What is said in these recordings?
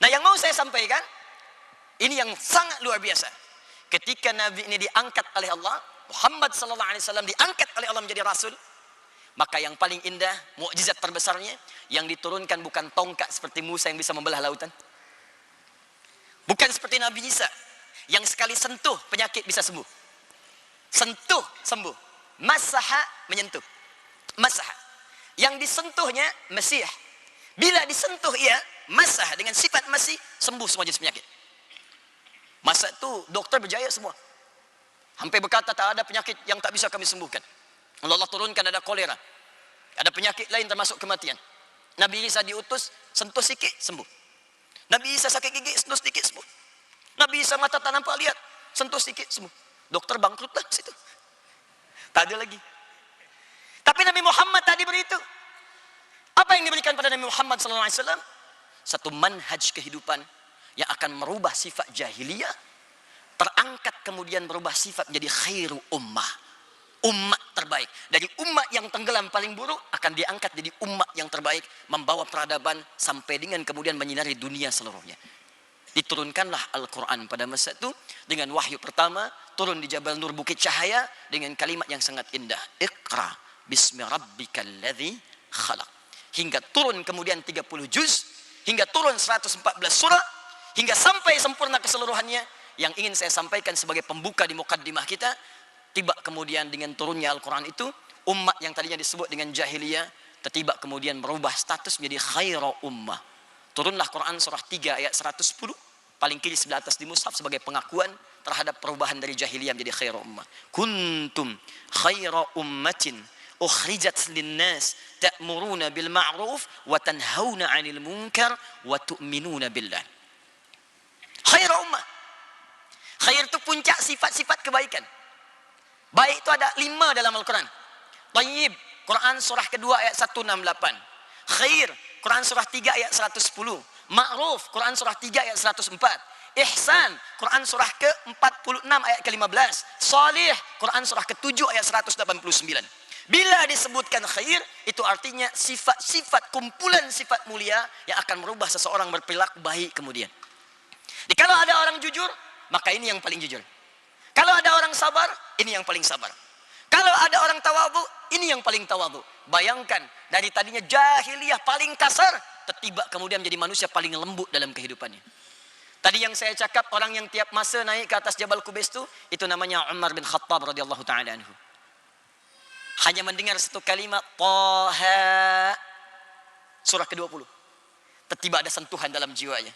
Nah, yang mau saya sampaikan, ini yang sangat luar biasa. Ketika Nabi ini diangkat oleh Allah, Muhammad sallallahu alaihi wasallam diangkat oleh Allah menjadi rasul, maka yang paling indah, mukjizat terbesarnya, yang diturunkan bukan tongkat seperti Musa yang bisa membelah lautan. Bukan seperti Nabi Isa, yang sekali sentuh penyakit bisa sembuh. Sentuh, sembuh. Masaha, menyentuh. Masaha. Yang disentuhnya, Mesih. Bila disentuh ia, masah dengan sifat masih, sembuh semua jenis penyakit. Masa itu dokter berjaya semua. Hampir berkata tak ada penyakit yang tak bisa kami sembuhkan. Allah turunkan ada kolera. Ada penyakit lain termasuk kematian. Nabi Isa diutus, sentuh sikit, sembuh. Nabi Isa sakit gigi, sentuh sedikit, sembuh. Nabi Isa mata tak nampak lihat, sentuh sedikit, sembuh. Dokter bangkrutlah situ. Tak ada lagi. Tapi Nabi Muhammad tadi beri itu. Apa yang diberikan pada Nabi Muhammad SAW? Satu manhaj kehidupan yang akan merubah sifat jahiliyah, terangkat kemudian berubah sifat menjadi khairu ummah, umat terbaik. Dari umat yang tenggelam paling buruk akan diangkat jadi umat yang terbaik, membawa peradaban sampai dengan kemudian menyinari dunia seluruhnya. Diturunkanlah Al-Quran pada masa itu dengan wahyu pertama, turun di Jabal Nur Bukit Cahaya dengan kalimat yang sangat indah, Iqra bismi rabbikal ladzi khalaq. Hingga turun kemudian 30 juz, hingga turun 114 surah, hingga sampai sempurna keseluruhannya. Yang ingin saya sampaikan sebagai pembuka di mukaddimah kita, tiba kemudian dengan turunnya Al-Quran itu, umat yang tadinya disebut dengan jahiliyah, tiba kemudian berubah status menjadi khairu ummah. Turunlah Quran surah 3 ayat 110, paling kiri sebelah atas di mushaf sebagai pengakuan terhadap perubahan dari jahiliyah menjadi khairu ummah. Kuntum khairu ummatin ukhrijat linnas ta'muruna bil ma'ruf wa tanhauna 'anil munkar wa tu'minuna billah. Khairu ummah. Khair itu puncak sifat-sifat kebaikan. Baik itu ada 5 dalam Al-Quran. Tayyib, Quran surah kedua ayat 168. Khair, Quran surah 3 ayat 110. Ma'ruf, Quran surah 3 ayat 104. Ihsan, Quran surah ke-46 ayat ke-15. Salih, Quran surah ke-7 ayat 189. Bila disebutkan khair, itu artinya sifat-sifat, kumpulan sifat mulia yang akan merubah seseorang berperilaku baik kemudian. Jadi kalau ada orang jujur, maka ini yang paling jujur. Kalau ada orang sabar, ini yang paling sabar. Kalau ada orang tawadhu, ini yang paling tawadhu. Bayangkan, dari tadinya jahiliyah paling kasar, tiba kemudian menjadi manusia paling lembut dalam kehidupannya. Tadi yang saya cakap, orang yang tiap masa naik ke atas Jabal Qubais itu namanya Umar bin Khattab radhiyallahu ta'ala anhu. Hanya mendengar satu kalimat, Taha, surah ke-20. Tiba ada sentuhan dalam jiwanya.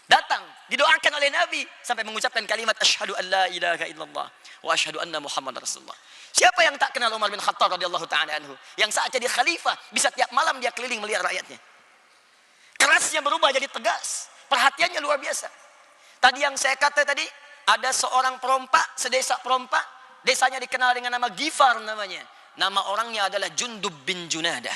Datang, didoakan oleh Nabi sampai mengucapkan kalimat asyhadu an la ilaha illallah wa asyhadu anna Muhammad Rasulullah. Siapa yang tak kenal Umar bin Khattab radhiyallahu ta'ala anhu? Yang saat jadi khalifah bisa tiap malam dia keliling melihat rakyatnya. Kerasnya berubah jadi tegas, perhatiannya luar biasa. Tadi yang saya kata tadi, ada seorang perompak, sedesa perompak, desanya dikenal dengan nama Ghifar namanya. Nama orangnya adalah Jundub bin Junadah.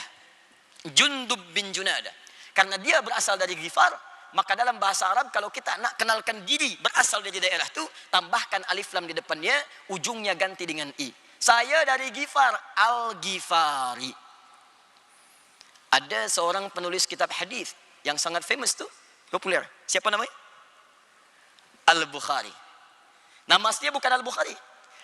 Jundub bin Junadah. Karena dia berasal dari Ghifar, maka dalam bahasa Arab kalau kita nak kenalkan diri berasal dari daerah itu, tambahkan alif lam di depannya, ujungnya ganti dengan i. Saya dari Ghifar, Al-Ghifari. Ada seorang penulis kitab hadis yang sangat famous tuh, populer. Siapa namanya? Al-Bukhari. Nama aslinya bukan Al-Bukhari.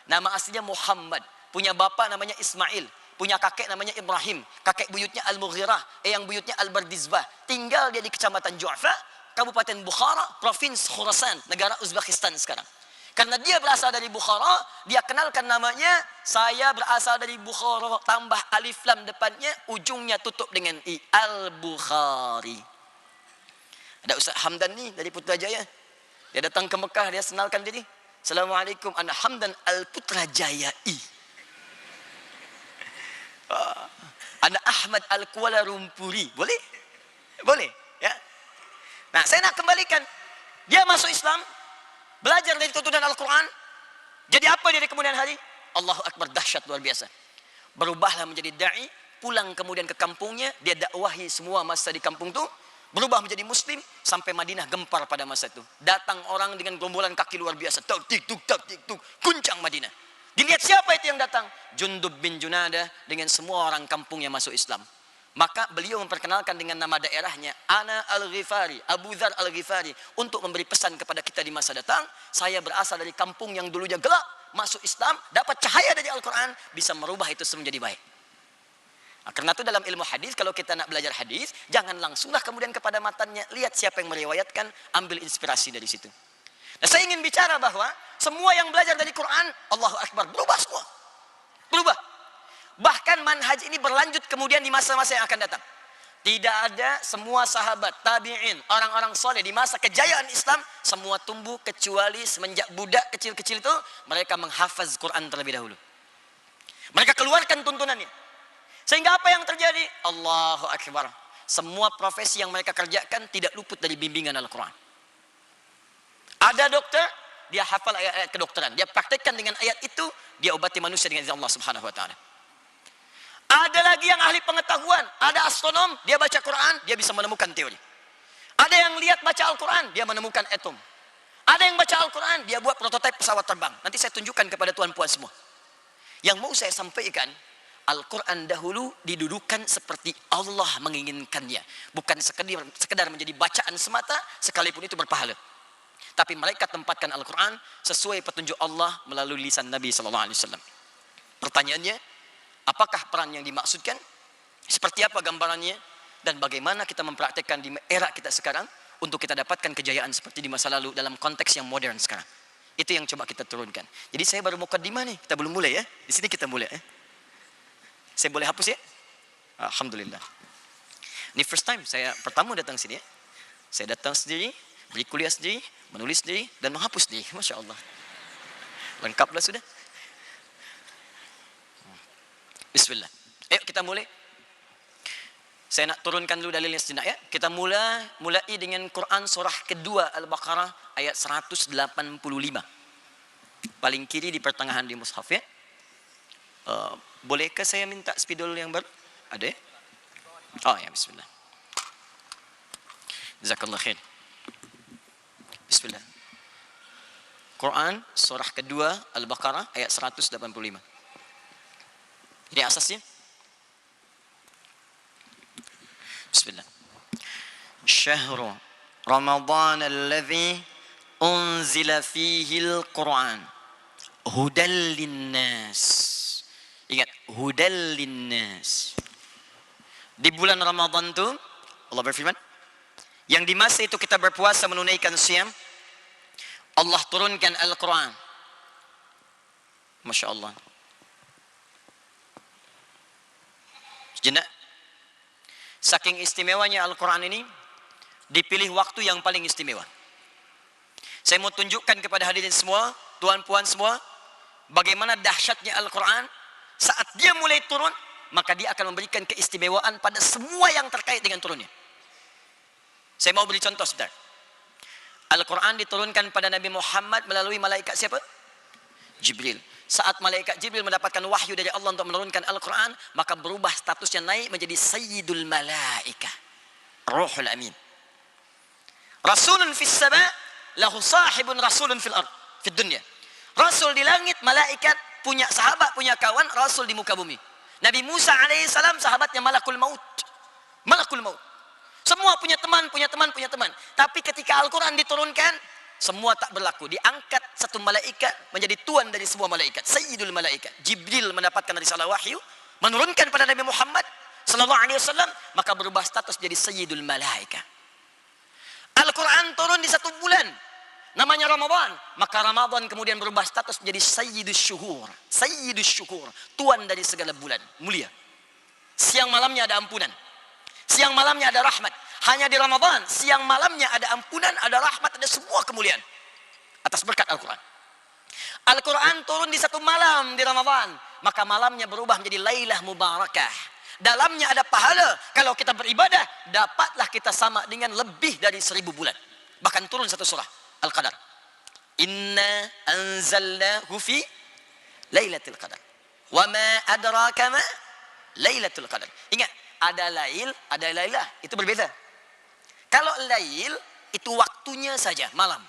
Nama aslinya Muhammad. Punya bapa namanya Ismail. Punya kakek namanya Ibrahim. Kakek buyutnya Al-Mughirah. Yang buyutnya Al-Bardizbah. Tinggal dia di kecamatan Ju'fa, Kabupaten Bukhara, Provinsi Khurasan, negara Uzbekistan sekarang. Karena dia berasal dari Bukhara, dia kenalkan namanya, saya berasal dari Bukhara, tambah alif lam depannya, ujungnya tutup dengan i. Al-Bukhari. Ada Ustaz Hamdan nih dari Putrajaya. Dia datang ke Mekah, dia senalkan diri. Assalamualaikum, ana Hamdan Al-Putrajayai. Ana Ahmad Al-Kuala Lumpuri. Boleh? Boleh, ya. Nah, saya nak kembalikan. Dia masuk Islam, belajar dari tuntunan Al-Quran. Jadi apa dia di kemudian hari? Allahu Akbar, dahsyat luar biasa. Berubahlah menjadi da'i, pulang kemudian ke kampungnya, dia dakwahi semua masa di kampung itu, berubah menjadi muslim, sampai Madinah gempar pada masa itu. Datang orang dengan gombolan kaki luar biasa, tak tik tuk, guncang Madinah. Dilihat siapa itu yang datang? Jundub bin Junadah dengan semua orang kampung yang masuk Islam. Maka beliau memperkenalkan dengan nama daerahnya, Ana Al-Ghifari, Abu Dzar Al-Ghifari, untuk memberi pesan kepada kita di masa datang. Saya berasal dari kampung yang dulunya gelap, masuk Islam, dapat cahaya dari Al-Quran, bisa merubah itu semua menjadi baik. Nah, karena itu dalam ilmu hadis, kalau kita nak belajar hadis, jangan langsunglah kemudian kepada matanya, lihat siapa yang meriwayatkan, ambil inspirasi dari situ. Nah, saya ingin bicara bahwa semua yang belajar dari Quran, Allahu Akbar, berubah semua. Berubah. Bahkan manhaj ini berlanjut kemudian di masa-masa yang akan datang. Tidak ada semua sahabat, tabi'in, orang-orang soleh di masa kejayaan Islam, semua tumbuh kecuali semenjak budak kecil-kecil itu, mereka menghafaz Quran terlebih dahulu. Mereka keluarkan tuntunannya. Sehingga apa yang terjadi? Allahu Akbar. Semua profesi yang mereka kerjakan tidak luput dari bimbingan Al-Quran. Ada dokter, dia hafal ayat-ayat kedokteran. Dia praktekkan dengan ayat itu, dia obati manusia dengan izin Allah Subhanahu wa Ta'ala. Ada lagi yang ahli pengetahuan, ada astronom, dia baca Quran, dia bisa menemukan teori. Ada yang lihat baca Al-Quran, dia menemukan atom. Ada yang baca Al-Quran, dia buat prototipe pesawat terbang. Nanti saya tunjukkan kepada tuan-puan semua. Yang mau saya sampaikan, Al-Quran dahulu didudukan seperti Allah menginginkannya. Bukan sekedar menjadi bacaan semata, sekalipun itu berpahala. Tapi mereka tempatkan Al-Quran sesuai petunjuk Allah melalui lisan Nabi SAW. Pertanyaannya, apakah peran yang dimaksudkan? Seperti apa gambarannya? Dan bagaimana kita mempraktekkan di era kita sekarang untuk kita dapatkan kejayaan seperti di masa lalu dalam konteks yang modern sekarang? Itu yang coba kita turunkan. Jadi saya baru mukadimah nih, kita belum mulai ya. Di sini kita mulai ya. Saya boleh hapus ya? Alhamdulillah. Ini first time saya pertama datang sini ya. Saya datang sendiri, beri kuliah sendiri, menulis sendiri, dan menghapus sendiri. Masya Allah. Lengkaplah sudah. Bismillah. Ayo kita mulai. Saya nak turunkan dulu dalilnya sejenak ya. Kita mulai dengan Quran surah kedua Al-Baqarah ayat 185. Paling kiri di pertengahan di mushaf ya. Bolehkah saya minta spidol yang baru? Ada ya? Oh ya, bismillah. Jazakallah khair. Bismillah. Quran surah kedua Al-Baqarah ayat 185. Ini asasnya. Bismillah. Syahru Ramadan alladhi unzila fihi al-Quran hudal linnas. Ingat, hudal linnas. Di bulan Ramadan itu Allah berfirman, yang di masa itu kita berpuasa menunaikan siyam, Allah turunkan Al-Quran. Masya Allah. Sejenak. Saking istimewanya Al-Quran ini, dipilih waktu yang paling istimewa. Saya mau tunjukkan kepada hadirin semua, tuan-puan semua, bagaimana dahsyatnya Al-Quran. Saat dia mulai turun, maka dia akan memberikan keistimewaan pada semua yang terkait dengan turunnya. Saya mau beri contoh sebentar. Al-Quran diturunkan pada Nabi Muhammad melalui malaikat siapa? Jibril. Saat malaikat Jibril mendapatkan wahyu dari Allah untuk menurunkan Al-Quran, maka berubah statusnya naik menjadi Sayyidul Malaikah, Ruhul Amin. Rasulun fis sama, lahu sahibun rasulun fil ard, fid dunya. Rasul di langit, malaikat punya sahabat, punya kawan, Rasul di muka bumi. Nabi Musa alaihissalam sahabatnya malakul maut. Malakul maut. Semua punya teman, punya teman, punya teman. Tapi ketika Al-Quran diturunkan, semua tak berlaku. Diangkat satu malaikat menjadi tuan dari semua malaikat. Sayyidul malaikat. Jibril mendapatkan risalah wahyu, menurunkan pada Nabi Muhammad sallallahu alaihi wasallam, maka berubah status jadi Sayyidul Malaikah. Al-Quran turun di satu bulan, namanya Ramadan. Maka Ramadan kemudian berubah status menjadi Sayyidus Syuhur. Sayyidus Syuhur, tuan dari segala bulan, mulia. Siang malamnya ada ampunan. Siang malamnya ada rahmat. Hanya di Ramadan, siang malamnya ada ampunan, ada rahmat, ada semua kemuliaan. Atas berkat Al-Quran. Al-Quran turun di satu malam di Ramadan. Maka malamnya berubah menjadi Lailah Mubarakah. Dalamnya ada pahala. Kalau kita beribadah, dapatlah kita sama dengan lebih dari 1000 bulan. Bahkan turun satu surah. Al-Qadar. Inna anzalnahu fi Lailatul Qadar. Wa ma adraka ma Lailatul Qadar. Ingat, ada lail, ada lailah. Itu berbeda. Kalau lail, itu waktunya saja, malam.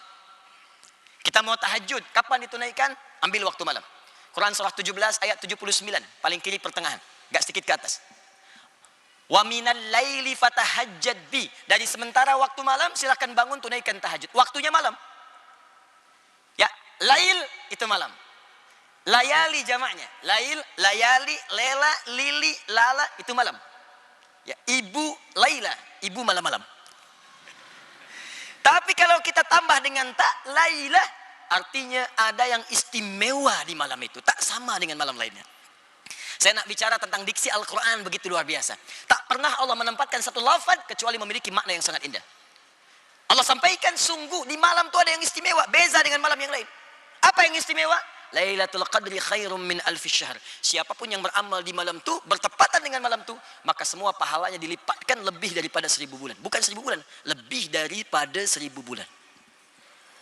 Kita mau tahajud, kapan ditunaikan? Ambil waktu malam. Quran surah 17 ayat 79, paling kiri pertengahan. Gak sedikit ke atas. Wa minal laili fatahajjad bi. Dari sementara waktu malam silakan bangun tunaikan tahajud. Waktunya malam. Ya, lail itu malam. Layali jamaknya. Lail, layali, lela, lili, lala itu malam. Ya, ibu laila, ibu malam-malam. Tapi kalau kita tambah dengan tak laila, artinya ada yang istimewa di malam itu, tak sama dengan malam lainnya. Saya nak bicara tentang diksi Al-Quran begitu luar biasa. Tak pernah Allah menempatkan satu lafaz kecuali memiliki makna yang sangat indah. Allah sampaikan sungguh di malam itu ada yang istimewa, beza dengan malam yang lain. Apa yang istimewa? Lailatul Qadri khairum min alfi syahr. Siapapun yang beramal di malam itu, bertepatan dengan malam itu, maka semua pahalanya dilipatkan lebih daripada 1000 bulan. Bukan 1000 bulan, lebih daripada 1000 bulan.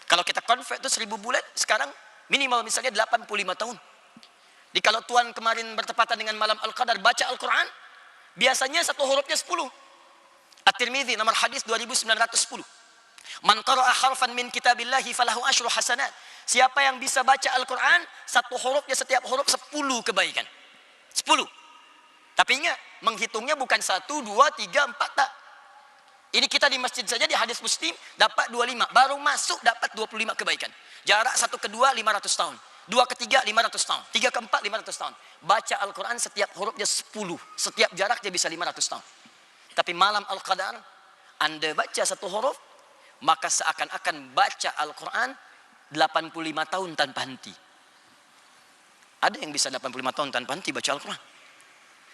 Kalau kita convert itu 1000 bulan, sekarang minimal misalnya 85 tahun. Jadi kalau Tuhan kemarin bertepatan dengan malam Al-Qadar baca Al-Quran, biasanya satu hurufnya 10. At-Tirmidzi nomor hadis 2910. Man qara'a harfan min kitabillahi falahu asyru hasanat. Siapa yang bisa baca Al-Quran, satu hurufnya setiap huruf 10 kebaikan. 10. Tapi ingat, menghitungnya bukan 1, 2, 3, 4 tak. Ini kita di masjid saja di hadis Muslim dapat 25, baru masuk dapat 25 kebaikan. Jarak 1 ke 2 500 tahun. 2 ke 3 500 tahun. 3 ke 4 500 tahun. Baca Al-Quran setiap hurufnya 10. Setiap jarak dia bisa 500 tahun. Tapi malam Al-Qadar, Anda baca satu huruf, maka seakan-akan baca Al-Quran 85 tahun tanpa henti. Ada yang bisa 85 tahun tanpa henti baca Al-Quran.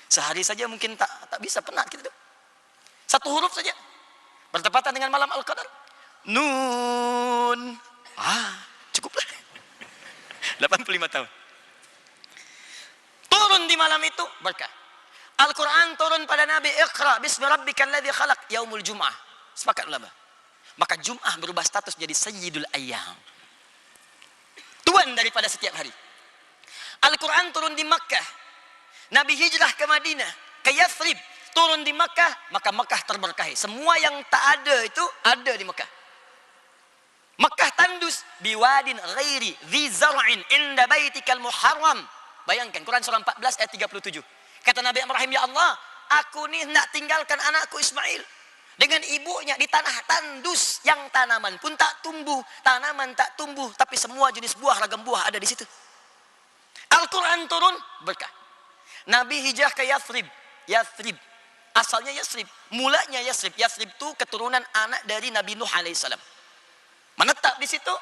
Sehari saja mungkin tak bisa, penat gitu. Satu huruf saja. Bertepatan dengan malam Al-Qadar. Nun. Cukuplah. 85 tahun. Turun di malam itu berkah. Al-Quran turun pada Nabi, Iqra bismi rabbikal ladzi khalaq yaumul jum'ah. Sepakat ulama. Maka Jum'ah berubah status jadi Sayyidul Ayyam. Tuan daripada setiap hari. Al-Quran turun di Makkah. Nabi hijrah ke Madinah, ke Yathrib. Turun di Makkah, maka Makkah terberkahi. Semua yang tak ada itu ada di Makkah. Makkah tandus biwadin ghairi dhi zar'in inda baitikal muharram. Bayangkan Quran surah 14 ayat 37. Kata Nabi Ibrahim, ya Allah, aku ni nak tinggalkan anakku Ismail dengan ibunya di tanah tandus yang tanaman pun tak tumbuh, tanaman tak tumbuh, tapi semua jenis buah, ragam buah ada di situ. Al-Quran turun berkah. Nabi hijrah ke Yathrib. Yathrib asalnya Yathrib, mulanya Yathrib. Yathrib itu keturunan anak dari Nabi Nuh alaihissalam. Menetap di situ,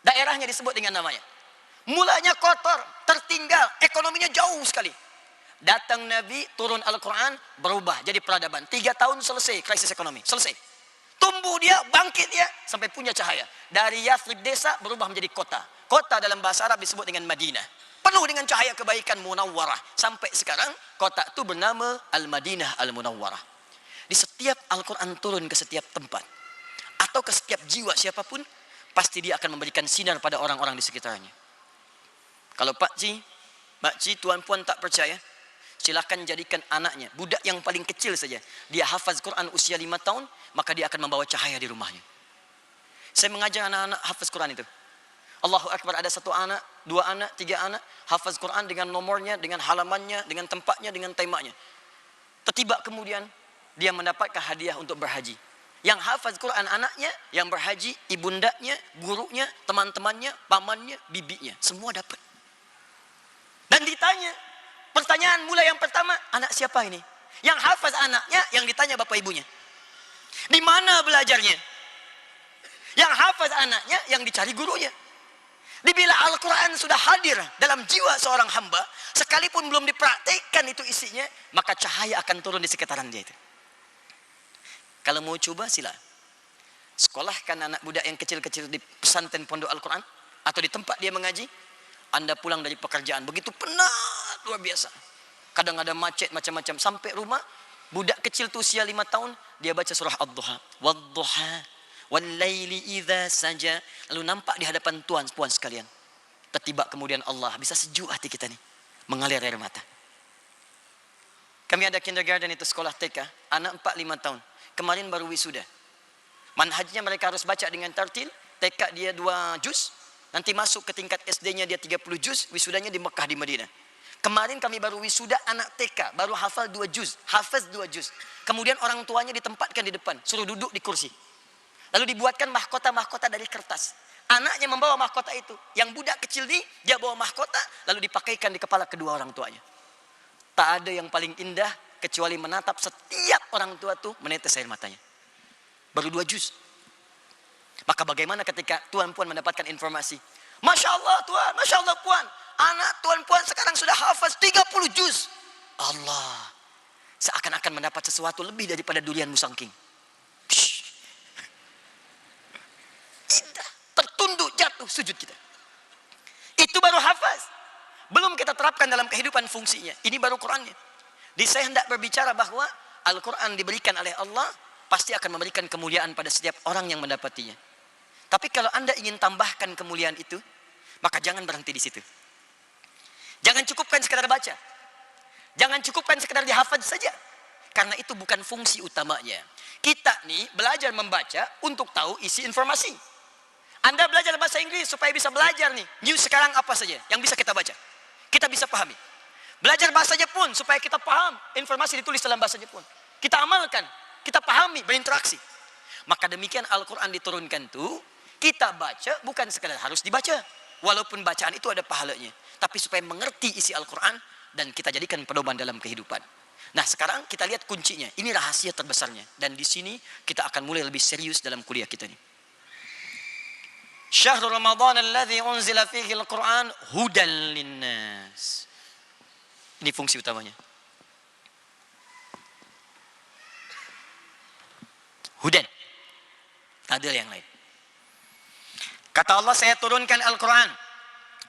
daerahnya disebut dengan namanya. Mulanya kotor, tertinggal, ekonominya jauh sekali. Datang Nabi, turun Al-Quran, berubah jadi peradaban. 3 tahun selesai krisis ekonomi, selesai. Tumbuh dia, bangkit dia, sampai punya cahaya. Dari Yathrib desa berubah menjadi kota. Kota dalam bahasa Arab disebut dengan Madinah. Penuh dengan cahaya kebaikan Munawwarah. Sampai sekarang kota itu bernama Al-Madinah Al-Munawwarah. Di setiap Al-Quran turun ke setiap tempat atau ke setiap jiwa siapapun, pasti dia akan memberikan sinar pada orang-orang di sekitarnya. Kalau pakcik, tuan puan tak percaya, silakan jadikan anaknya, budak yang paling kecil saja, dia hafaz Quran usia 5 tahun, maka dia akan membawa cahaya di rumahnya. Saya mengajar anak-anak hafaz Quran itu. Allahu Akbar, ada 1 anak, 2 anak, 3 anak, hafaz Quran dengan nomornya, dengan halamannya, dengan tempatnya, dengan temanya. Tiba kemudian, dia mendapatkan hadiah untuk berhaji. Yang hafaz Quran anaknya, yang berhaji, ibundanya, gurunya, teman-temannya, pamannya, bibinya, semua dapat. Dan ditanya, pertanyaan mulai yang pertama, anak siapa ini? Yang hafaz anaknya, yang ditanya bapak ibunya. Di mana belajarnya? Yang hafaz anaknya, yang dicari gurunya. Bila Al-Quran sudah hadir dalam jiwa seorang hamba, sekalipun belum dipraktikkan itu isinya, maka cahaya akan turun di sekitaran dia itu. Kalau mau coba sila. Sekolahkan anak budak yang kecil-kecil di pesantren pondok Al-Quran, atau di tempat dia mengaji. Anda pulang dari pekerjaan, begitu penat, luar biasa. Kadang ada macet macam-macam. Sampai rumah, budak kecil tu usia 5 tahun, dia baca surah Ad-Duha. Wad-Duha, wal-laili idza saja. Lalu nampak di hadapan tuan puan sekalian. Tiba kemudian Allah, bisa sejuk hati kita ni. Mengalir air mata. Kami ada kindergarten itu, sekolah TK. Anak 4-5 tahun. Kemarin baru wisuda. Manhajnya mereka harus baca dengan tartil. TK dia 2 juz. Nanti masuk ke tingkat SD-nya dia 30 juz. Wisudanya di Mekah, di Madinah. Kemarin kami baru wisuda anak TK, baru hafal 2 juz, hafaz 2 juz. Kemudian orang tuanya ditempatkan di depan, suruh duduk di kursi. Lalu dibuatkan mahkota-mahkota dari kertas. Anaknya membawa mahkota itu. Yang budak kecil ini, dia bawa mahkota, lalu dipakaikan di kepala kedua orang tuanya. Tak ada yang paling indah, kecuali menatap setiap orang tua tuh menetes air matanya. Baru 2 juz. Maka bagaimana ketika tuan puan mendapatkan informasi? Masya Allah tuan, Masya Allah puan. Anak tuan puan sekarang sudah hafaz 30 juz. Allah. Seakan-akan mendapat sesuatu lebih daripada durian musangking. Indah. Tertunduk jatuh sujud kita. Itu baru hafaz. Belum kita terapkan dalam kehidupan fungsinya. Ini baru Qurannya. Di saya hendak berbicara bahwa Al-Quran diberikan oleh Allah. Pasti akan memberikan kemuliaan pada setiap orang yang mendapatinya. Tapi kalau Anda ingin tambahkan kemuliaan itu, maka jangan berhenti di situ. Jangan cukupkan sekadar baca. Jangan cukupkan sekadar dihafaz saja. Karena itu bukan fungsi utamanya. Kita nih belajar membaca untuk tahu isi informasi. Anda belajar bahasa Inggris supaya bisa belajar nih. News sekarang apa saja yang bisa kita baca. Kita bisa pahami. Belajar bahasa Jepun supaya kita paham informasi ditulis dalam bahasa Jepun. Kita amalkan. Kita pahami, berinteraksi. Maka demikian Al-Quran diturunkan tuh. Kita baca bukan sekadar harus dibaca. Walaupun bacaan itu ada pahalanya. Tapi supaya mengerti isi Al-Quran dan kita jadikan pedoman dalam kehidupan. Nah sekarang kita lihat kuncinya. Ini rahasia terbesarnya. Dan di sini kita akan mulai lebih serius dalam kuliah kita ini. Syahrul Ramadan alladzi unzila fihi al-Quran hudan linnas. Ini fungsi utamanya. Hudan. Ada yang lain. Kata Allah, saya turunkan Al-Quran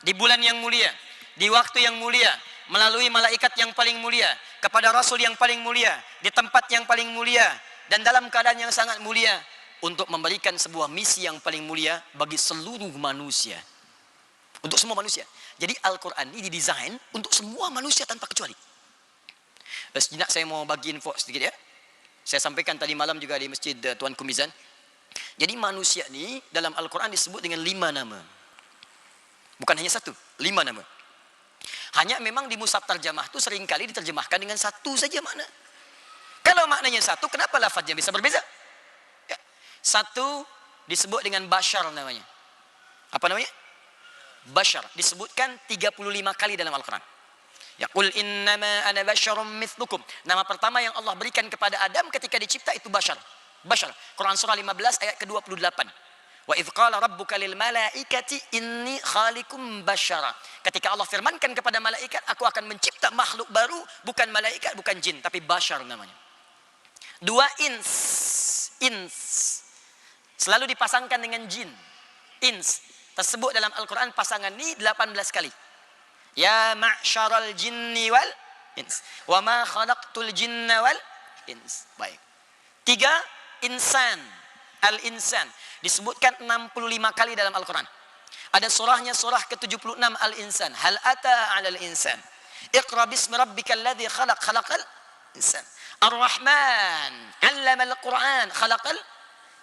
di bulan yang mulia, di waktu yang mulia, melalui malaikat yang paling mulia, kepada Rasul yang paling mulia, di tempat yang paling mulia, dan dalam keadaan yang sangat mulia, untuk memberikan sebuah misi yang paling mulia bagi seluruh manusia. Untuk semua manusia. Jadi Al-Quran ini didesain untuk semua manusia tanpa kecuali. Sejenak saya mau bagi info sedikit ya. Saya sampaikan tadi malam juga di Masjid Tuan Kumizan. Jadi manusia ini dalam Al-Quran disebut dengan 5 nama. Bukan hanya 1, 5 nama. Hanya memang di mushaf terjemah itu seringkali diterjemahkan dengan 1 saja makna. Kalau maknanya 1, kenapa lafaznya bisa berbeza? Ya. 1 disebut dengan bashar namanya. Apa namanya? Bashar. Disebutkan 35 kali dalam Al-Quran. Ya qul innama ana basyarum mithlukum. Nama pertama yang Allah berikan kepada Adam ketika dicipta itu bashar. Bashar. Quran surah 15 ayat ke-28. Wa idz qala rabbuka lil malaikati inni khaliqum basyara. Ketika Allah firmankan kepada malaikat, aku akan mencipta makhluk baru, bukan malaikat, bukan jin, tapi bashar namanya. 2 ins. Ins. Selalu dipasangkan dengan jin. Ins. Tersebut dalam Al-Quran pasangan ini 18 kali. Ya ma'syaral jinni wal ins. Wa ma khalaqtul jinna wal ins. Baik. 3, insan. Al-insan. Disebutkan 65 kali dalam Al-Quran. Ada surahnya surah ke-76 Al-insan. Hal ata 'alal insan. Iqra bismi rabbikal ladzi khalaq khalaqal insan. Ar-Rahman 'allamal Qur'an khalaqal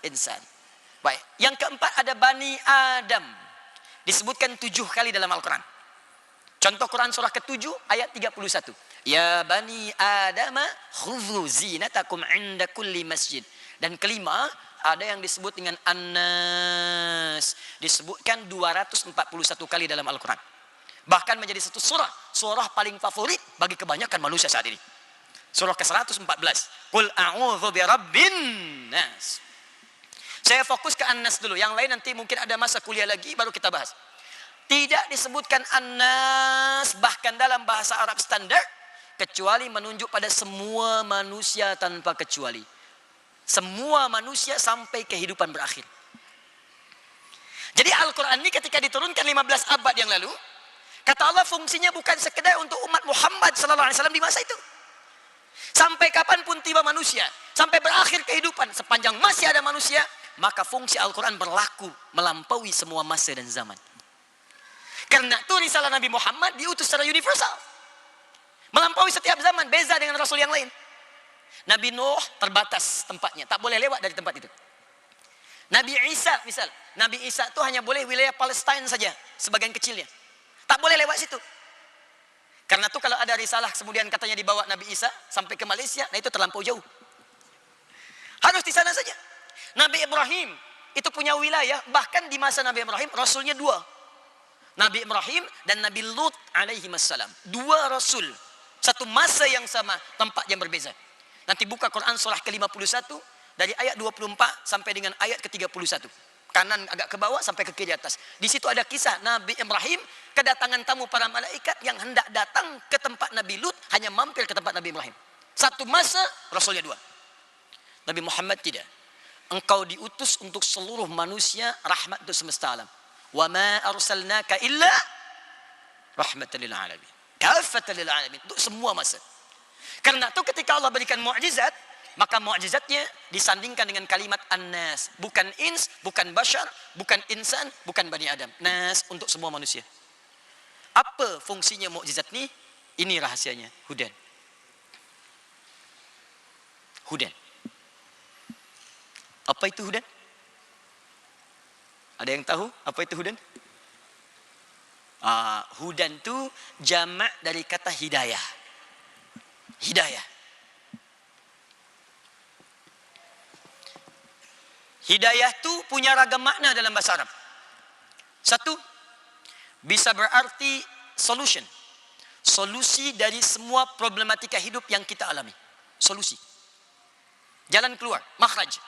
insan. Baik. Yang keempat ada Bani Adam. Disebutkan 7 kali dalam Al-Quran. Contoh Quran surah ke-7 ayat 31. Ya Bani Adam khudhu zinatakum 'inda kulli masjid. Dan kelima ada yang disebut dengan An-Nas. Disebutkan 241 kali dalam Al-Quran. Bahkan menjadi satu surah paling favorit bagi kebanyakan manusia saat ini. Surah ke-114. Qul a'udzu birabbin nas. Saya fokus ke An-Nas dulu. Yang lain nanti mungkin ada masa kuliah lagi baru kita bahas. Tidak disebutkan An-Nas bahkan dalam bahasa Arab standar kecuali menunjuk pada semua manusia tanpa kecuali. Semua manusia sampai kehidupan berakhir. Jadi Al-Quran ini ketika diturunkan 15 abad yang lalu, kata Allah fungsinya bukan sekedar untuk umat Muhammad SAW di masa itu. Sampai kapanpun tiba manusia, sampai berakhir kehidupan, sepanjang masih ada manusia, maka fungsi Al-Quran berlaku melampaui semua masa dan zaman. Karena itu risalah Nabi Muhammad diutus secara universal. Melampaui setiap zaman, beza dengan Rasul yang lain. Nabi Nuh terbatas tempatnya, tak boleh lewat dari tempat itu. Nabi Isa misal, Nabi Isa itu hanya boleh wilayah Palestina saja, sebagian kecilnya. Tak boleh lewat situ. Karena itu kalau ada risalah kemudian katanya dibawa Nabi Isa sampai ke Malaysia, nah itu terlampau jauh. Harus di sana saja. Nabi Ibrahim itu punya wilayah, bahkan di masa Nabi Ibrahim rasulnya dua. Nabi Ibrahim dan Nabi Lut alaihi wassalam. Dua rasul. Satu masa yang sama, tempat yang berbeza. Nanti buka Quran surah ke-51 dari ayat 24 sampai dengan ayat ke-31. Kanan agak ke bawah sampai ke kiri atas. Di situ ada kisah Nabi Ibrahim kedatangan tamu para malaikat yang hendak datang ke tempat Nabi Lut, hanya mampir ke tempat Nabi Ibrahim. Satu masa rasulnya dua. Nabi Muhammad tidak. Engkau diutus untuk seluruh manusia, rahmat untuk semesta alam. Wa ma arsalnaka illa rahmatan lil alamin. Kafatan lil alamin, untuk semua masa. Karena itu ketika Allah berikan mukjizat, maka mukjizatnya disandingkan dengan kalimat an-nas, bukan ins, bukan bashar, bukan insan, bukan bani Adam. Nas untuk semua manusia. Apa fungsinya mukjizat ini? Ini rahasianya, hudan. Hudan. Apa itu hudan? Ada yang tahu apa itu hudan? Hudan itu jamak dari kata hidayah. Hidayah. Hidayah itu punya ragam makna dalam bahasa Arab. Satu, bisa berarti solution. Solusi dari semua problematika hidup yang kita alami. Solusi. Jalan keluar, makhraj.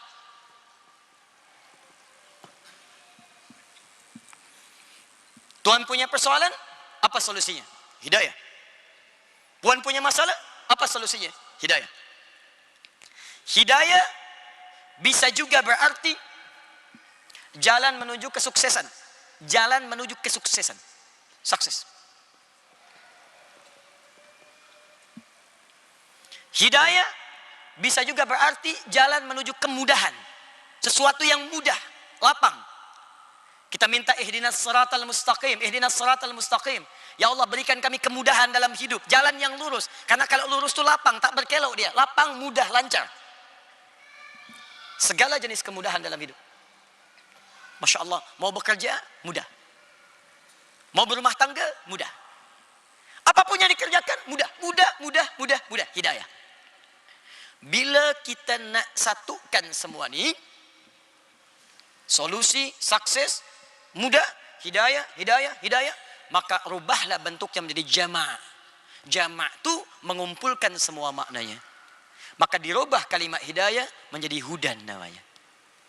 Tuhan punya persoalan, apa solusinya? Hidayah. Tuhan punya masalah, apa solusinya? Hidayah. Hidayah bisa juga berarti jalan menuju kesuksesan. Jalan menuju kesuksesan. Sukses. Hidayah bisa juga berarti jalan menuju kemudahan. Sesuatu yang mudah, lapang. Kita minta ihdinas siratal mustaqim, ihdinas siratal mustaqim. Ya Allah, berikan kami kemudahan dalam hidup, jalan yang lurus. Karena kalau lurus itu lapang, tak berkelok dia. Lapang, mudah, lancar. Segala jenis kemudahan dalam hidup. Masya Allah, mau bekerja, mudah. Mau berumah tangga, mudah. Apapun yang dikerjakan, mudah. Mudah. Hidayah. Bila kita nak satukan semua ini, solusi, sukses, mudah, hidayah, maka rubahlah bentuknya menjadi jama'. Jama' itu mengumpulkan semua maknanya. Maka dirubah kalimat hidayah menjadi hudan namanya.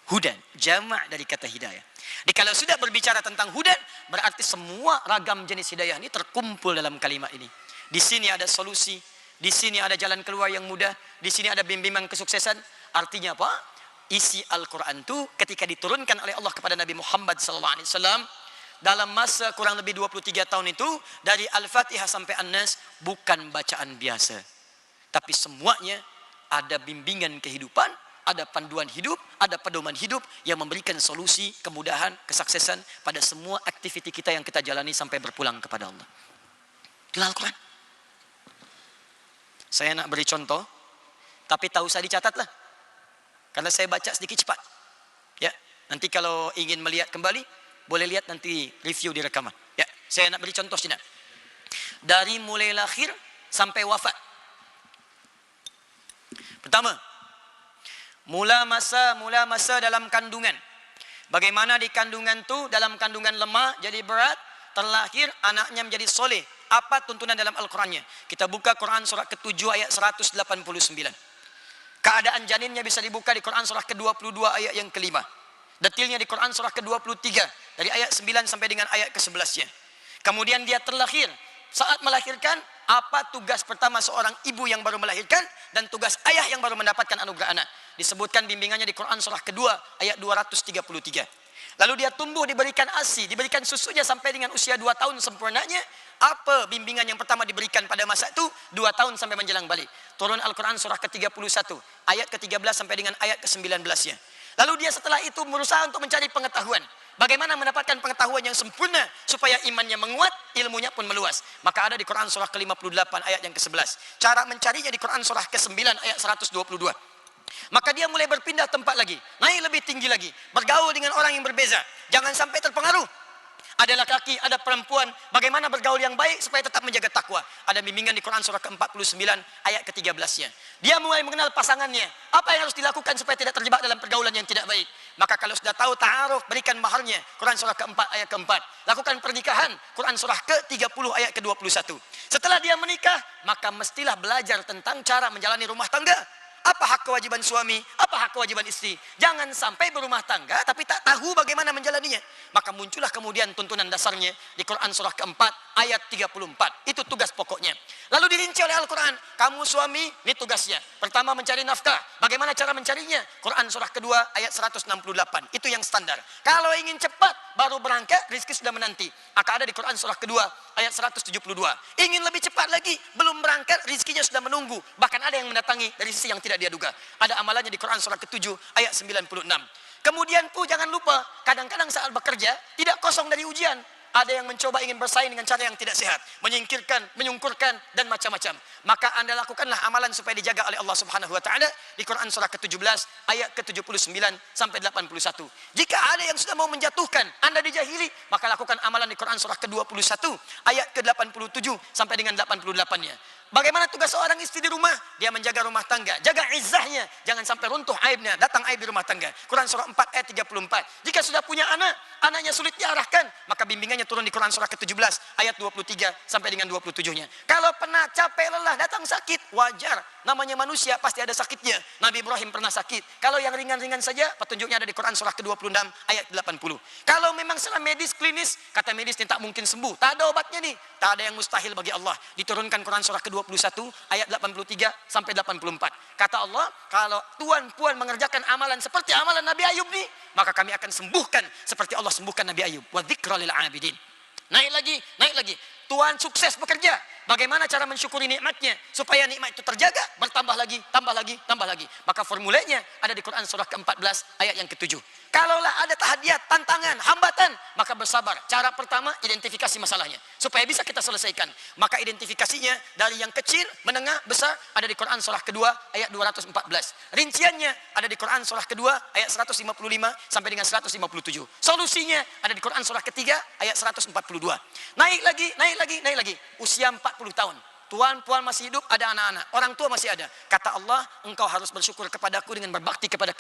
Hudan, jama' dari kata hidayah. Jadi kalau sudah berbicara tentang hudan, berarti semua ragam jenis hidayah ini terkumpul dalam kalimat ini. Di sini ada solusi, di sini ada jalan keluar yang mudah, di sini ada bimbingan kesuksesan. Artinya apa? Isi Al-Quran itu ketika diturunkan oleh Allah kepada Nabi Muhammad SAW dalam masa kurang lebih 23 tahun itu, dari Al-Fatihah sampai An-Nas, bukan bacaan biasa, tapi semuanya ada bimbingan kehidupan, ada panduan hidup, ada pedoman hidup yang memberikan solusi, kemudahan, kesuksesan pada semua aktiviti kita yang kita jalani sampai berpulang kepada Allah. Itulah Al-Quran. Saya nak beri contoh, tapi tak usah dicatatlah, karena saya baca sedikit cepat. Ya, nanti kalau ingin melihat kembali, boleh lihat nanti review di rekaman. Ya, saya nak beri contoh sini. Dari mulai lahir sampai wafat. Pertama, mula masa dalam kandungan. Bagaimana di kandungan tu, dalam kandungan lemah jadi berat, terlahir anaknya menjadi soleh. Apa tuntunan dalam Al-Qurannya? Kita buka Quran surah ke-7 ayat 189. Keadaan janinnya bisa dibuka di Quran surah ke-22 ayat yang kelima. Detilnya di Quran surah ke-23 dari ayat 9 sampai dengan ayat ke-11-nya. Kemudian dia terlahir. Saat melahirkan, apa tugas pertama seorang ibu yang baru melahirkan dan tugas ayah yang baru mendapatkan anugerah anak? Disebutkan bimbingannya di Quran surah kedua ayat 233. Lalu dia tumbuh, diberikan ASI, diberikan susunya sampai dengan usia 2 tahun sempurnanya. Apa bimbingan yang pertama diberikan pada masa itu? 2 tahun sampai menjelang balik. Turun Al-Quran surah ke-31 ayat ke-13 sampai dengan ayat ke-19-nya. Lalu dia setelah itu berusaha untuk mencari pengetahuan. Bagaimana mendapatkan pengetahuan yang sempurna supaya imannya menguat, ilmunya pun meluas. Maka ada di Quran surah ke-58 ayat yang ke-11. Cara mencarinya di Quran surah ke-9 ayat 122. Maka dia mulai berpindah tempat lagi, naik lebih tinggi lagi, bergaul dengan orang yang berbeza. Jangan sampai terpengaruh. Ada laki-laki, ada perempuan, bagaimana bergaul yang baik supaya tetap menjaga takwa. Ada bimbingan di Quran surah ke-49 ayat ke-13-nya. Dia mulai mengenal pasangannya. Apa yang harus dilakukan supaya tidak terjebak dalam pergaulan yang tidak baik. Maka kalau sudah tahu ta'aruf, berikan maharnya. Quran surah ke-4 ayat ke-4. Lakukan pernikahan. Quran surah ke-30 ayat ke-21. Setelah dia menikah, maka mestilah belajar tentang cara menjalani rumah tangga. Apa hak kewajiban suami? Apa hak kewajiban istri? Jangan sampai berumah tangga tapi tak tahu bagaimana menjalaninya. Maka muncullah kemudian tuntunan dasarnya di Quran surah keempat ayat 34. Itu tugas pokoknya. Lalu dirinci oleh Al-Quran. Kamu suami, ini tugasnya. Pertama mencari nafkah. Bagaimana cara mencarinya? Quran surah kedua ayat 168. Itu yang standar. Kalau ingin cepat baru berangkat, rezeki sudah menanti. Maka ada di Quran surah kedua ayat 172. Ingin lebih cepat lagi, belum berangkat, rezekinya sudah menunggu. Bahkan ada yang mendatangi dari sisi yang tidak dia duga. Ada amalannya di Quran surah ke-7 ayat 96. Kemudian pun jangan lupa, kadang-kadang saat bekerja tidak kosong dari ujian. Ada yang mencoba ingin bersaing dengan cara yang tidak sehat, menyingkirkan, menyungkurkan dan macam-macam. Maka Anda lakukanlah amalan supaya dijaga oleh Allah Subhanahu wa taala di Quran surah ke-17 ayat ke-79 sampai 81. Jika ada yang sudah mau menjatuhkan Anda dijahili, maka lakukan amalan di Quran surah ke-21 ayat ke-87 sampai dengan 88-nya. Bagaimana tugas seorang istri di rumah? Dia menjaga rumah tangga, jaga izzahnya, jangan sampai runtuh aibnya, datang aib di rumah tangga. Quran surah 4 ayat 34. Jika sudah punya anak, anaknya sulit diarahkan, maka bimbingannya turun di Quran surah ke-17 ayat 23 sampai dengan 27-nya. Kalau pernah capek lelah, datang sakit, wajar. Namanya manusia pasti ada sakitnya. Nabi Ibrahim pernah sakit. Kalau yang ringan-ringan saja, petunjuknya ada di Quran surah ke-26 ayat 80. Kalau memang secara medis klinis, kata medis ini tak mungkin sembuh, tak ada obatnya nih, tak ada yang mustahil bagi Allah. Diturunkan Quran surah ke-21 ayat 83 sampai 84. Kata Allah, kalau tuan-puan mengerjakan amalan seperti amalan Nabi Ayub nih, maka kami akan sembuhkan seperti Allah sembuhkan Nabi Ayub. Wa dzikra lil abidin. Naik lagi, naik lagi. Tuan sukses bekerja. Bagaimana cara mensyukuri nikmatnya supaya nikmat itu terjaga, bertambah lagi, tambah lagi, tambah lagi. Maka formulanya ada di Quran surah ke-14 ayat yang ke-7. Kalaulah ada tahadiat, tantangan, hambatan, maka bersabar. Cara pertama, identifikasi masalahnya supaya bisa kita selesaikan. Maka identifikasinya dari yang kecil, menengah, besar ada di Quran surah kedua ayat 214. Rinciannya ada di Quran surah kedua ayat 155 sampai dengan 157. Solusinya ada di Quran surah ketiga ayat 142. Naik lagi, naik lagi, naik lagi. Usia 40 tahun. Tuan, puan masih hidup, ada anak-anak. Orang tua masih ada. Kata Allah, engkau harus bersyukur kepadaku dengan berbakti kepada